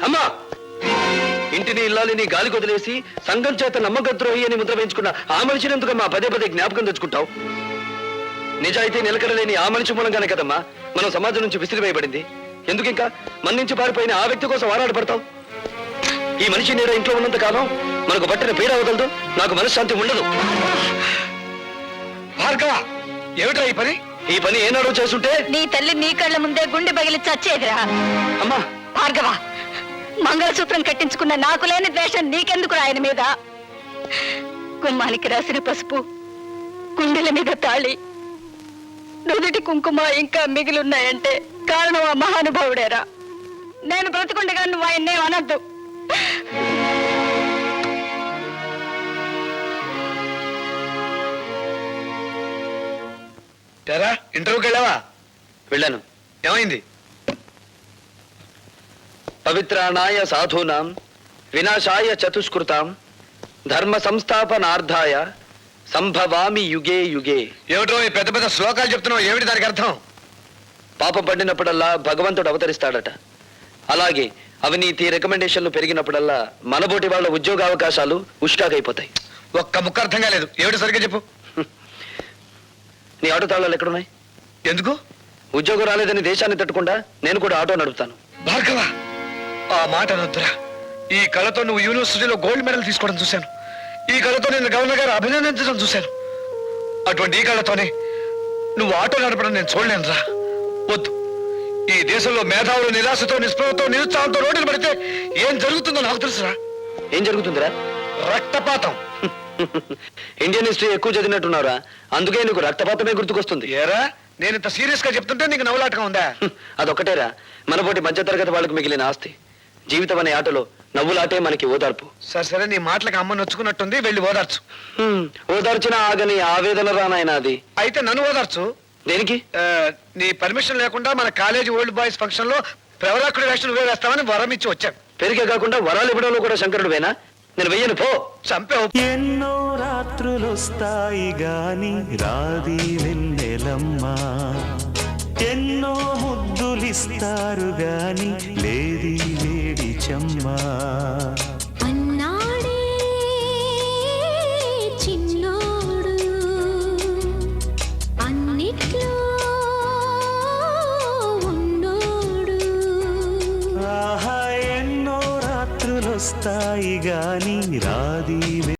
అమ్మా, ఇంటిని ఇల్లాలిని గాలి కొదిలేసి సంఘం చేత నమ్మకద్రోహి అని ముద్ర వేయించుకున్న ఆ మనిషిని ఎందుకమ్మా పదే పదే జ్ఞాపకం తెచ్చుకుంటావు? నిజాయితీ నిలకడలేని ఆ మనిషి మూలంగానే కదమ్మా మనం సమాజం నుంచి విసిరివేయబడింది. ఎందుకు ఇంకా మన నుంచి పారిపోయిన ఆ వ్యక్తి కోసం ఆరాటపడతావు? ఈ మనిషి నీడ ఇంట్లో ఉన్నంత కాలం మనకు పట్టిన పీడ వదలదు, నాకు మనశ్శాంతి ఉండదు. భార్గవ, ఏమిటా ఈ పని ఏనాడో చేస్తుంటే నీ తల్లి నీ కళ్ళ ముందే గుండె పగిలి చచ్చేదిరా. అమ్మా భార్గవ, మంగళసూత్రం కట్టించుకున్న నాకు లేని ద్వేషం నీకెందుకు ఆయన మీద? గుమ్మానికి రాసిన పసుపు, గుండెల మీద తాళి, నుదుటి కుంకుమ ఇంకా మిగిలిన్నాయంటే కారణం ఆ మహానుభావుడేరా. నేను బ్రతుకుండగా నువ్వు ఆయన్నే అనద్దు. ఇంటర్వ్యూకి వెళ్ళావా? వెళ్ళాను. ఏమైంది? పవిత్రాణాయ సాధూనాం వినాశాయ చతుష్కృతాం ధర్మ సంస్థాపనార్థాయ సంభవామి యుగే యుగే. ఏమిటో ఈ పెద్ద పెద్ద శ్లోకాలు చెప్తున్నావు, ఏమిటి దానికి అర్థం? పాపం పడినప్పుడల్లా భగవంతుడు అవతరిస్తాడట. అలాగే అవినీతి రికమెండేషన్లు పెరిగినప్పుడల్లా మనబోటి వాళ్ళ ఉద్యోగ అవకాశాలు ఉష్కాకైపోతాయి. ఒక్క ముక్క అర్థం కాలేదు, ఏమిటి సరిగ్గా చెప్పు. నీ ఆటో తాళాలు ఎక్కడున్నాయి? ఎందుకు? ఉద్యోగం రాలేదని దేశాన్ని తట్టుకుండా నేను కూడా ఆటో నడుపుతాను. భార్గవ, ఆ మాట అనొద్దురా. ఈ కళతో నువ్వు యూనివర్సిటీలో గోల్డ్ మెడల్ తీసుకోవడం చూశాను. ఈ కళతో నేను గవర్నర్ గారు అభినందించడం చూశాను. అటువంటి ఈ కళతోనే నువ్వు ఆటో నడపడం నేను చూడలేనురా. వద్దు. ఈ దేశంలో మేధావులు నిరాశతో, నిస్పృహతో, నిరుత్సాహంతో రోడ్డులు పడితే ఏం జరుగుతుందో నాకు తెలుసురా. ఏం జరుగుతుందిరా? రక్తపాతం. ఇండియన్ హిస్టరీ ఎక్కువ చదివినట్టున్నారా, అందుకే నీకు రక్తపాతమే గుర్తుకొస్తుంది. ఏరా, నేను ఇంత సీరియస్ గా చెప్తుంటే నీకు నవ్వులాటగా ఉందా? అదొక్కటేరా మనపోటి మధ్యతరగతి వాళ్ళకు మిగిలిన ఆస్తి. జీవితం అనే ఆటలో నవ్వులాటే మనకి ఓదార్పు. సరే, నీ మాటలకు అమ్మ నొచ్చుకున్నట్టుంది, వెళ్ళి ఓదార్చు. ఓదార్చిన ఆగని ఆవేదన రానాయన అది. అయితే నన్ను ఓదార్చు. దేనికి? నీ పర్మిషన్ లేకుండా మన కాలేజీ ఓల్డ్ బాయ్స్ ఫంక్షన్ లో ప్రవరాకుడి వేషం నువ్వే వేస్తామని వరం ఇచ్చి వచ్చాను. పెరిగే కాకుండా వరాలు ఇవ్వడంలో కూడా శంకరుడు వేనా? నేను వెయ్యను, పో. చంపావు. ఎన్నో రాత్రులొస్తాయి గాని రాది వెన్నెలమ్మా, ఎన్నో ముద్దులిస్తారు గాని లేది వేడి చెమ్మా. అన్నాడే చిన్నోడు అన్నిట్లో ఉన్నోడు. ఆహా, ఎన్నో రాత్రులొస్తాయి గాని